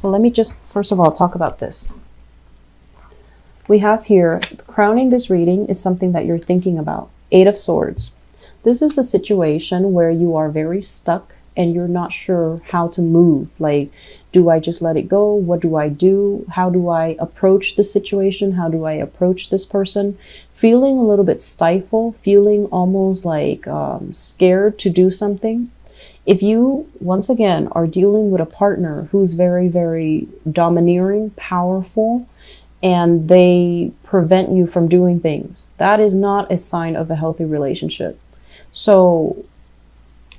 So let me just, first of all, talk about this. We have here, crowning this reading is something that you're thinking about. Eight of Swords. This is a situation where you are very stuck and you're not sure how to move. Like, do I just let it go? What do I do? How do I approach this situation? How do I approach this person? Feeling a little bit stifled, feeling almost like scared to do something. If you, once again, are dealing with a partner who's very, very domineering, powerful, and they prevent you from doing things, that is not a sign of a healthy relationship. So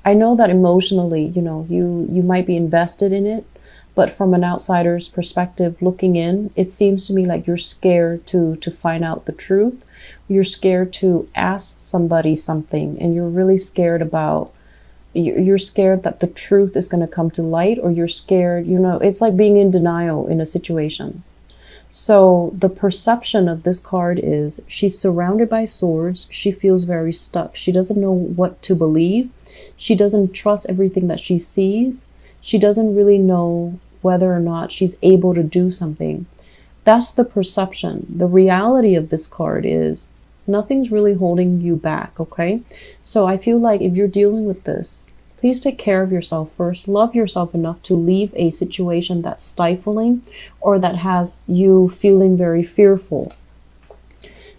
I know that emotionally, you might be invested in it, but from an outsider's perspective looking in, it seems to me like you're scared to find out the truth. You're scared to ask somebody something, and you're really scared about, you're scared that the truth is going to come to light, or you're scared, it's like being in denial in a situation. So the perception of this card is she's surrounded by swords. She feels very stuck. She doesn't know what to believe. She doesn't trust everything that she sees. She doesn't really know whether or not she's able to do something. That's the perception. The reality of this card is nothing's really holding you back, okay? So I feel like if you're dealing with this, please take care of yourself first. Love yourself enough to leave a situation that's stifling or that has you feeling very fearful.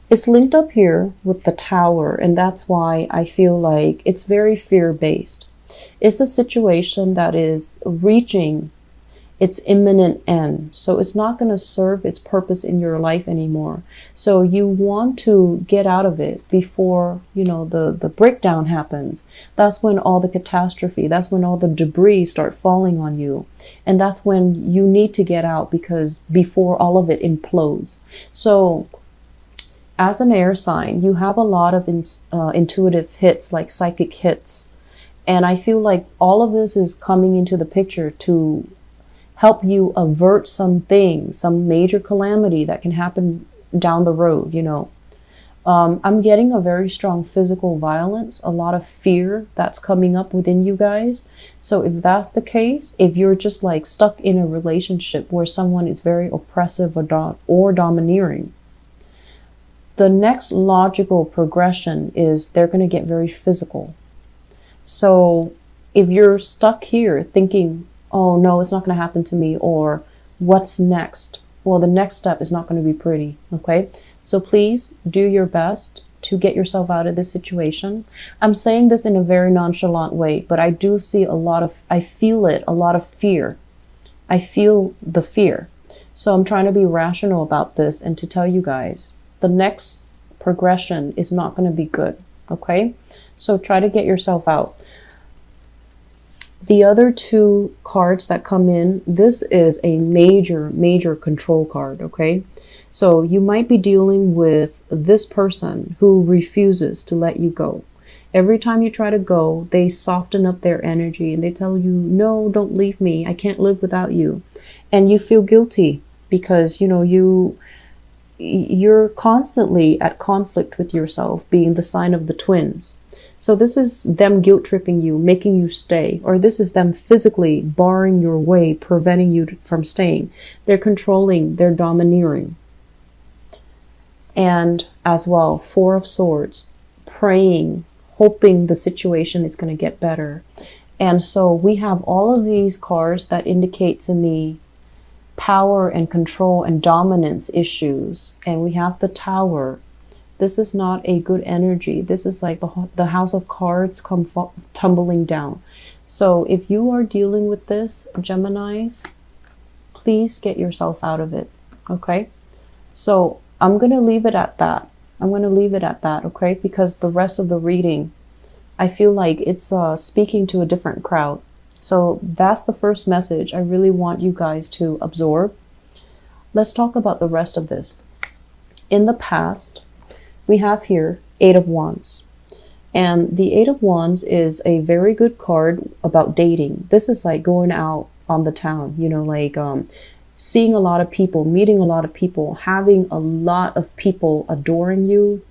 It's linked up here with the Tower, and that's why I feel like it's very fear-based. It's a situation that is reaching its imminent end. So it's not going to serve its purpose in your life anymore. So you want to get out of it before, the breakdown happens. That's when all the catastrophe, that's when all the debris start falling on you. And that's when you need to get out, because before all of it implodes. So as an air sign, you have a lot of intuitive hits, like psychic hits. And I feel like all of this is coming into the picture to help you avert some major calamity that can happen down the road, I'm getting a very strong physical violence, a lot of fear that's coming up within you guys. So if that's the case, if you're just like stuck in a relationship where someone is very oppressive or domineering, the next logical progression is they're going to get very physical. So if you're stuck here thinking, oh no, it's not going to happen to me, or what's next? Well, the next step is not going to be pretty, okay? So please do your best to get yourself out of this situation. I'm saying this in a very nonchalant way, but I do see I feel a lot of fear. I feel the fear. So I'm trying to be rational about this and to tell you guys, the next progression is not going to be good, okay? So try to get yourself out. The other two cards that come in, this is a major, major control card, okay? So you might be dealing with this person who refuses to let you go. Every time you try to go, they soften up their energy and they tell you, no, don't leave me. I can't live without you. And you feel guilty because, you're constantly at conflict with yourself, being the sign of the twins. So this is them guilt tripping you, making you stay, or this is them physically barring your way, preventing you from staying. They're controlling, they're domineering. And as well, Four of Swords, praying, hoping the situation is going to get better. And so we have all of these cards that indicate to me power and control and dominance issues. And we have the Tower. This is not a good energy. This is like the house of cards come tumbling down. So if you are dealing with this, Geminis, please get yourself out of it, okay? So I'm going to leave it at that. Okay? Because the rest of the reading, I feel like it's speaking to a different crowd. So that's the first message I really want you guys to absorb. Let's talk about the rest of this. In the past, we have here Eight of Wands. And the Eight of Wands is a very good card about dating. This is like going out on the town, seeing a lot of people, meeting a lot of people, having a lot of people adoring you,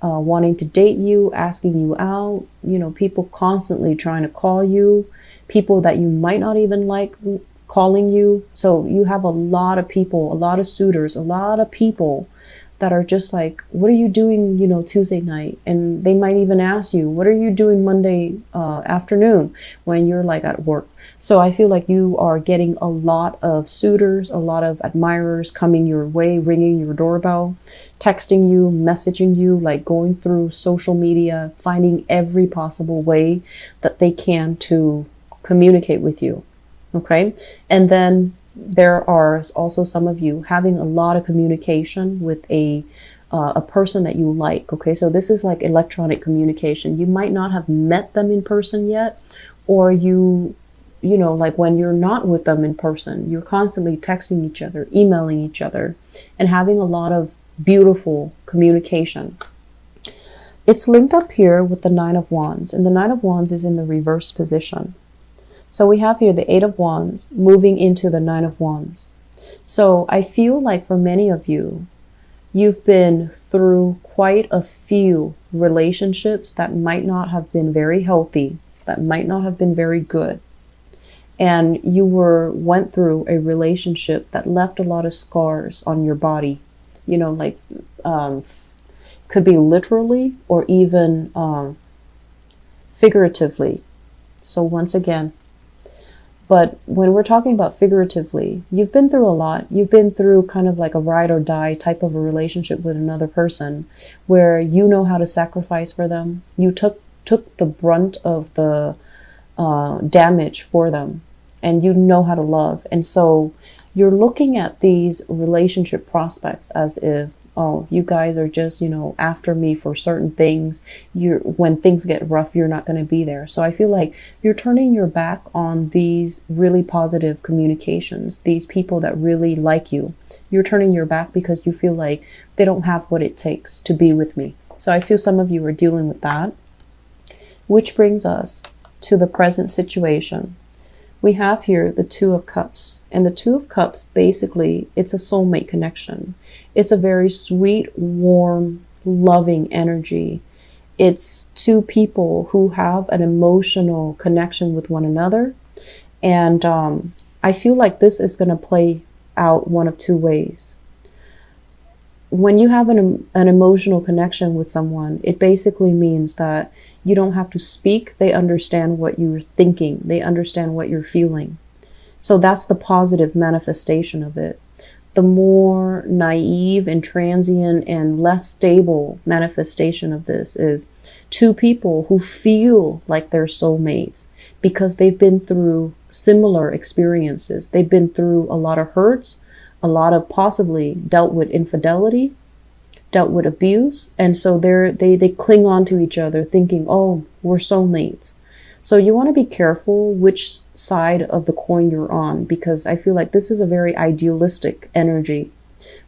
wanting to date you, asking you out, people constantly trying to call you, people that you might not even like calling you. So you have a lot of people, a lot of suitors, a lot of people that are just like, what are you doing, you know, Tuesday night? And they might even ask you, what are you doing Monday afternoon when you're like at work? So I feel like you are getting a lot of suitors, a lot of admirers coming your way, ringing your doorbell, texting you, messaging you, like going through social media, finding every possible way that they can to communicate with you. Okay. And then there are also some of you having a lot of communication with a person that you like. Okay, so this is like electronic communication. You might not have met them in person yet, or you know, like when you're not with them in person, you're constantly texting each other, emailing each other, and having a lot of beautiful communication. It's linked up here with the Nine of Wands, and the Nine of Wands is in the reverse position. So we have here the Eight of Wands moving into the Nine of Wands. So I feel like for many of you, you've been through quite a few relationships that might not have been very healthy, that might not have been very good. And you went through a relationship that left a lot of scars on your body, you know, like could be literally or even figuratively. So once again, but when we're talking about figuratively, you've been through a lot. You've been through kind of like a ride or die type of a relationship with another person where you know how to sacrifice for them. You took the brunt of the damage for them, and you know how to love. And so you're looking at these relationship prospects as if, oh, you guys are just, you know, after me for certain things. When things get rough, you're not going to be there. So I feel like you're turning your back on these really positive communications, these people that really like you. You're turning your back because you feel like they don't have what it takes to be with me. So I feel some of you are dealing with that, which brings us to the present situation. We have here the Two of Cups, and the Two of Cups, basically, it's a soulmate connection. It's a very sweet, warm, loving energy. It's two people who have an emotional connection with one another. And I feel like this is going to play out one of two ways. When you have an emotional connection with someone, it basically means that you don't have to speak. They understand what you're thinking. They understand what you're feeling. So that's the positive manifestation of it. The more naive and transient and less stable manifestation of this is two people who feel like they're soulmates because they've been through similar experiences. They've been through a lot of hurts, a lot of possibly dealt with infidelity, dealt with abuse. And so they cling on to each other thinking, oh, we're soulmates. So you want to be careful which side of the coin you're on, because I feel like this is a very idealistic energy,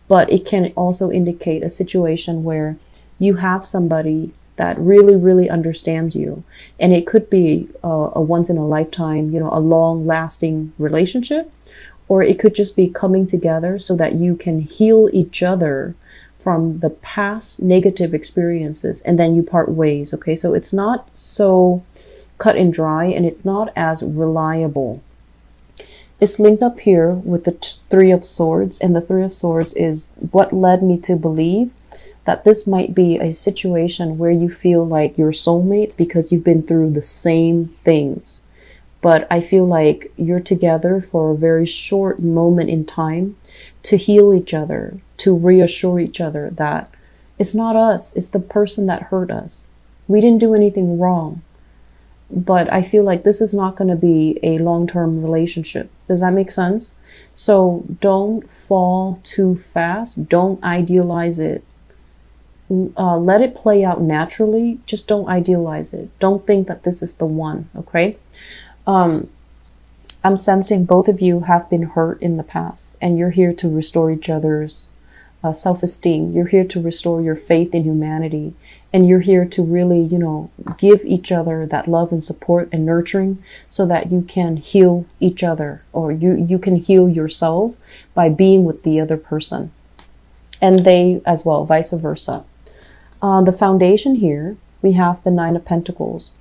but it can also indicate a situation where you have somebody that really, really understands you. And it could be a once in a lifetime, you know, a long lasting relationship, or it could just be coming together so that you can heal each other from the past negative experiences, and then you part ways. Okay, so it's not so cut and dry, and it's not as reliable. It's linked up here with the Three of Swords, and the Three of Swords is what led me to believe that this might be a situation where you feel like you're soulmates because you've been through the same things. But I feel like you're together for a very short moment in time to heal each other, to reassure each other that it's not us, it's the person that hurt us. We didn't do anything wrong. But I feel like this is not going to be a long-term relationship. Does that make sense? So don't fall too fast. Don't idealize it. Let it play out naturally. Just don't idealize it. Don't think that this is the one, okay? I'm sensing both of you have been hurt in the past, and you're here to restore each other's self-esteem. You're here to restore your faith in humanity, and you're here to really, you know, give each other that love and support and nurturing so that you can heal each other, or you can heal yourself by being with the other person, and they as well, vice versa. On the foundation here, we have the Nine of Pentacles.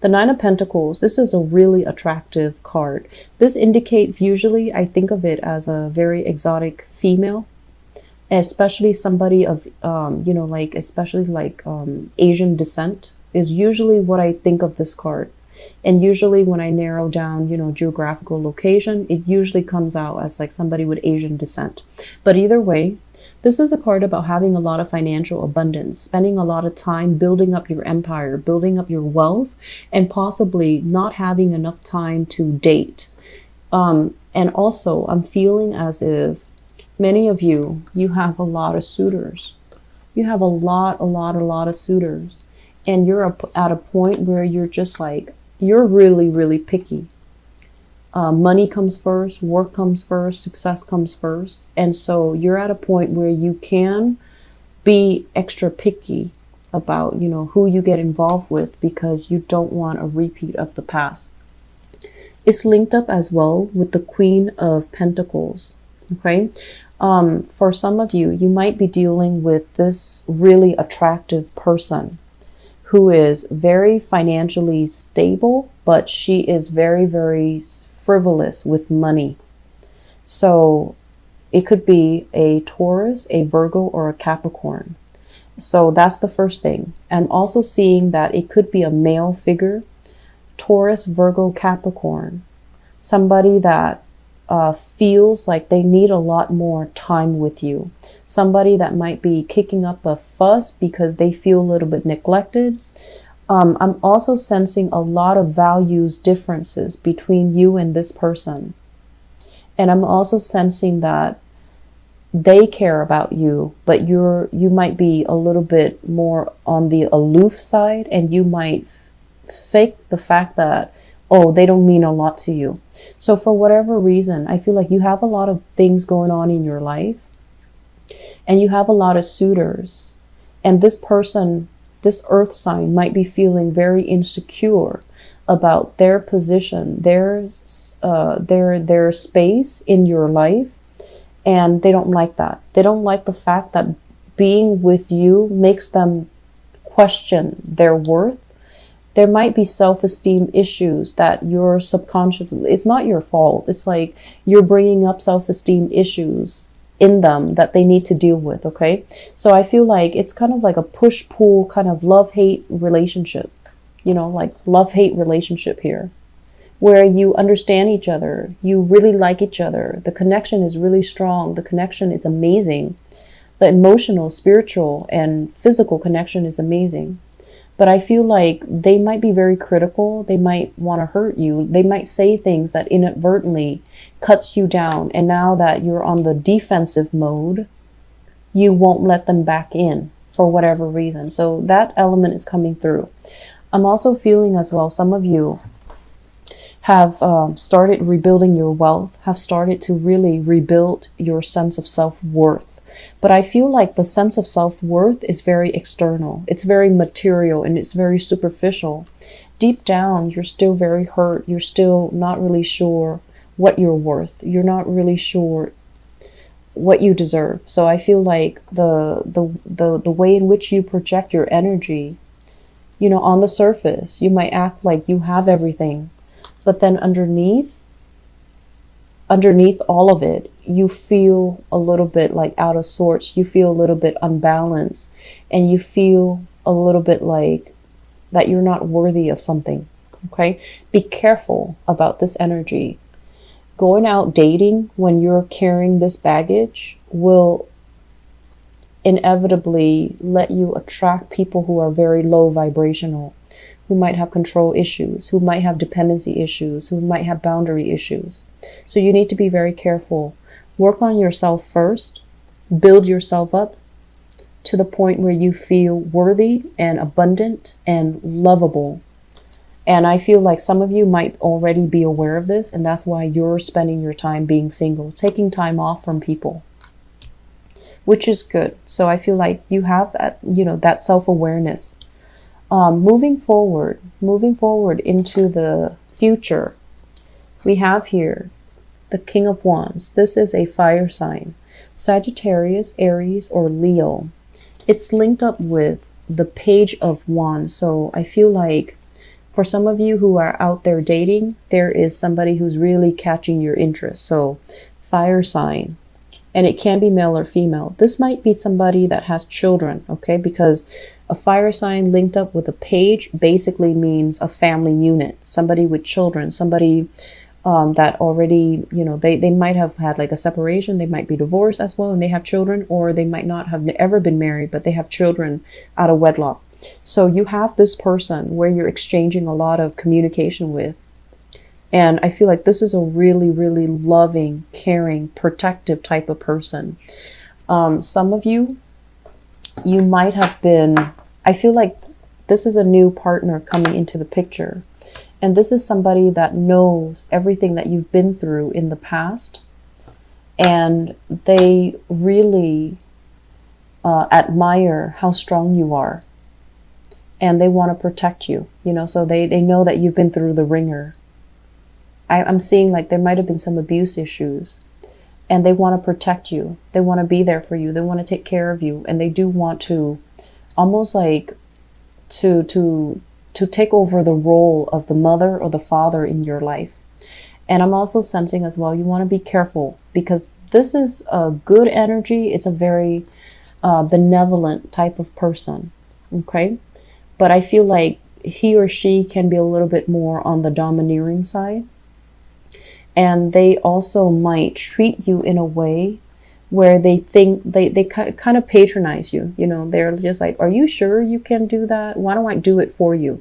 The Nine of Pentacles, this is a really attractive card. This indicates, usually I think of it as a very exotic female, especially somebody of, you know, like, especially like Asian descent is usually what I think of this card. And usually when I narrow down, you know, geographical location, it usually comes out as like somebody with Asian descent. But either way, this is a card about having a lot of financial abundance, spending a lot of time building up your empire, building up your wealth, and possibly not having enough time to date. And also, I'm feeling as if many of you have a lot of suitors. You have a lot of suitors. And you're at a point where you're just like, you're really, really picky. Money comes first, work comes first, success comes first. And so you're at a point where you can be extra picky about, you know, who you get involved with, because you don't want a repeat of the past. It's linked up as well with the Queen of Pentacles. Okay. For some of you, you might be dealing with this really attractive person who is very financially stable, but she is very, very frivolous with money. So it could be a Taurus, a Virgo, or a Capricorn. So that's the first thing. I'm also seeing that it could be a male figure, Taurus, Virgo, Capricorn, somebody that feels like they need a lot more time with you. Somebody that might be kicking up a fuss because they feel a little bit neglected. I'm also sensing a lot of values differences between you and this person. And I'm also sensing that they care about you, but you might be a little bit more on the aloof side, and you might fake the fact that, oh, they don't mean a lot to you. So for whatever reason, I feel like you have a lot of things going on in your life, and you have a lot of suitors, and this person, this earth sign, might be feeling very insecure about their position, their space in your life, and they don't like that. They don't like the fact that being with you makes them question their worth. There might be self-esteem issues that your subconscious, it's not your fault. It's like you're bringing up self-esteem issues in them that they need to deal with. Okay. So I feel like it's kind of like a push-pull kind of love-hate relationship, you know, like love-hate relationship here, where you understand each other. You really like each other. The connection is really strong. The connection is amazing. The emotional, spiritual, and physical connection is amazing. But I feel like they might be very critical. They might want to hurt you. They might say things that inadvertently cuts you down. And now that you're on the defensive mode, you won't let them back in for whatever reason. So that element is coming through. I'm also feeling as well, some of you have started rebuilding your wealth, have started to really rebuild your sense of self-worth. But I feel like the sense of self-worth is very external. It's very material and it's very superficial. Deep down, you're still very hurt. You're still not really sure what you're worth. You're not really sure what you deserve. So I feel like the way in which you project your energy, you know, on the surface, you might act like you have everything. But then underneath all of it, you feel a little bit like out of sorts. You feel a little bit unbalanced, and you feel a little bit like that you're not worthy of something. Okay. Be careful about this energy. Going out dating when you're carrying this baggage will inevitably let you attract people who are very low vibrational, who might have control issues, who might have dependency issues, who might have boundary issues. So you need to be very careful. Work on yourself first. Build yourself up to the point where you feel worthy and abundant and lovable. And I feel like some of you might already be aware of this, and that's why you're spending your time being single, taking time off from people, which is good. So I feel like you have that, you know, that self-awareness. Moving forward into the future, we have here the King of Wands. This is a fire sign, Sagittarius, Aries, or Leo. It's linked up with the Page of Wands. So I feel like For some of you who are out there dating, there is somebody who's really catching your interest. So fire sign, and it can be male or female. This might be somebody that has children, okay? Because a fire sign linked up with a page basically means a family unit, somebody with children, somebody that already, you know, they might have had like a separation, they might be divorced as well, and they have children, or they might not have ever been married, but they have children out of wedlock. So you have this person where you're exchanging a lot of communication with. And I feel like this is a really, really loving, caring, protective type of person. Some of you, you might have been, I feel like this is a new partner coming into the picture. And this is somebody that knows everything that you've been through in the past. And they really admire how strong you are. And they want to protect you, you know, so they know that you've been through the ringer. I'm seeing like there might have been some abuse issues, and they want to protect you. They want to be there for you. They want to take care of you. And they do want to almost like to take over the role of the mother or the father in your life. And I'm also sensing as well, you want to be careful, because this is a good energy. It's a very benevolent type of person. Okay. But I feel like he or she can be a little bit more on the domineering side. And they also might treat you in a way where they think they kind of patronize you. You know, they're just like, are you sure you can do that? Why don't I do it for you?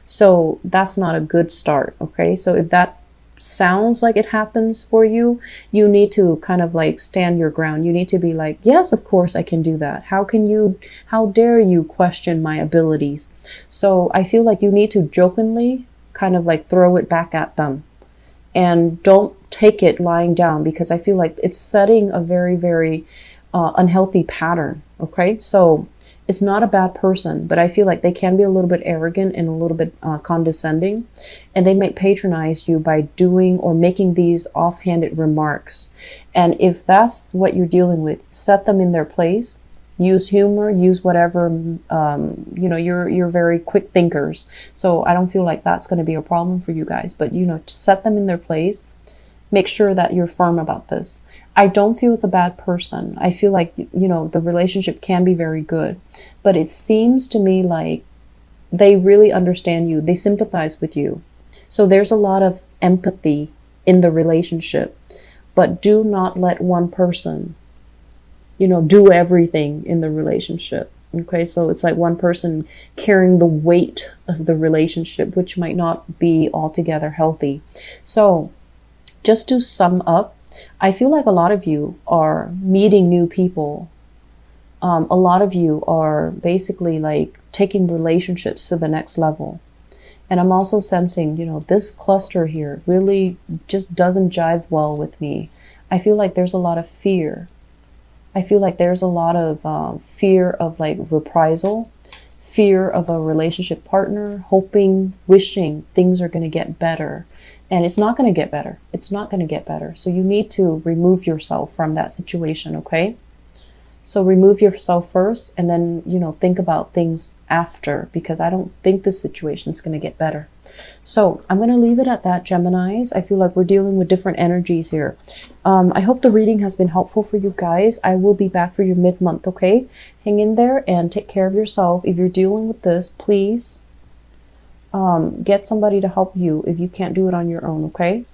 So that's not a good start. Okay. So if that sounds like it happens for you, you need to kind of like stand your ground. You need to be like, yes, of course I can do that. How dare you question my abilities? So I feel like you need to jokingly kind of like throw it back at them, and don't take it lying down, because I feel like it's setting a very, very unhealthy pattern. Okay. So it's not a bad person, but I feel like they can be a little bit arrogant and a little bit condescending, and they might patronize you by doing or making these offhanded remarks. And if that's what you're dealing with, set them in their place. Use humor, use whatever, you know, you're very quick thinkers. So I don't feel like that's going to be a problem for you guys, but, you know, set them in their place. Make sure that you're firm about this. I don't feel it's a bad person. I feel like, you know, the relationship can be very good, but it seems to me like they really understand you. They sympathize with you. So there's a lot of empathy in the relationship, but do not let one person, you know, do everything in the relationship. Okay. So it's like one person carrying the weight of the relationship, which might not be altogether healthy. So just to sum up, I feel like a lot of you are meeting new people. A lot of you are basically like taking relationships to the next level. And I'm also sensing, you know, this cluster here really just doesn't jive well with me. I feel like there's a lot of fear. I feel like there's a lot of fear of like reprisal, fear of a relationship partner, hoping, wishing things are going to get better. And it's not going to get better. It's not going to get better. So you need to remove yourself from that situation, okay? So remove yourself first, and then, you know, think about things after, because I don't think this situation is going to get better. So I'm going to leave it at that, Geminis. I feel like we're dealing with different energies here. I hope the reading has been helpful for you guys. I will be back for your mid-month, okay? Hang in there and take care of yourself. If you're dealing with this, please get somebody to help you if you can't do it on your own, okay?